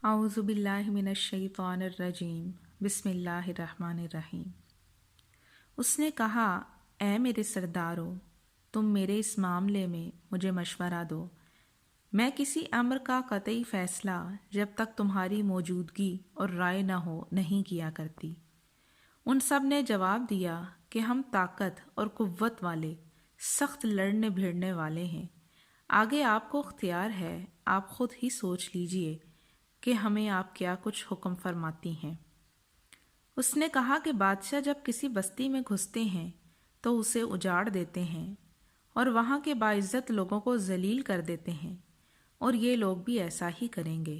اعوذ باللہ من الشیطان الرجیم بسم اللہ الرحمن الرحیم۔ اس نے کہا، اے میرے سردارو، تم میرے اس معاملے میں مجھے مشورہ دو۔ میں کسی امر کا قطعی فیصلہ جب تک تمہاری موجودگی اور رائے نہ ہو نہیں کیا کرتی۔ ان سب نے جواب دیا کہ ہم طاقت اور قوت والے، سخت لڑنے بھیڑنے والے ہیں۔ آگے آپ کو اختیار ہے، آپ خود ہی سوچ لیجئے کہ ہمیں آپ کیا کچھ حکم فرماتی ہیں۔ اس نے کہا کہ بادشاہ جب کسی بستی میں گھستے ہیں تو اسے اجاڑ دیتے ہیں اور وہاں کے باعزت لوگوں کو ذلیل کر دیتے ہیں، اور یہ لوگ بھی ایسا ہی کریں گے۔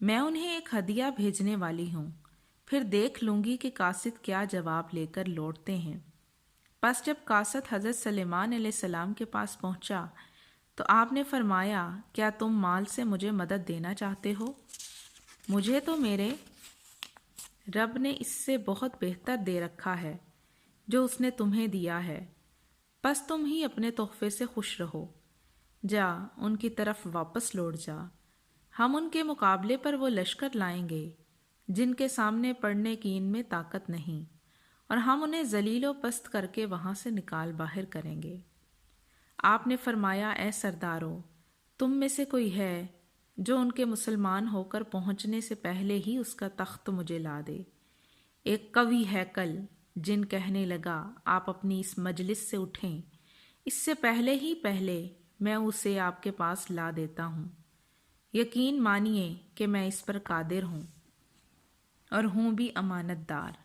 میں انہیں ایک ہدیہ بھیجنے والی ہوں، پھر دیکھ لوں گی کہ قاصد کیا جواب لے کر لوٹتے ہیں۔ پس جب قاصد حضرت سلیمان علیہ السلام کے پاس پہنچا تو آپ نے فرمایا، کیا تم مال سے مجھے مدد دینا چاہتے ہو؟ مجھے تو میرے رب نے اس سے بہت بہتر دے رکھا ہے جو اس نے تمہیں دیا ہے، پس تم ہی اپنے تحفے سے خوش رہو۔ جا، ان کی طرف واپس لوٹ جا، ہم ان کے مقابلے پر وہ لشکر لائیں گے جن کے سامنے پڑنے کی ان میں طاقت نہیں، اور ہم انہیں ذلیل و پست کر کے وہاں سے نکال باہر کریں گے۔ آپ نے فرمایا، اے سردارو، تم میں سے کوئی ہے جو ان کے مسلمان ہو کر پہنچنے سے پہلے ہی اس کا تخت مجھے لا دے۔ ایک قوی ہیکل جن کہنے لگا، آپ اپنی اس مجلس سے اٹھیں، اس سے پہلے میں اسے آپ کے پاس لا دیتا ہوں۔ یقین مانیے کہ میں اس پر قادر ہوں اور ہوں بھی امانت دار۔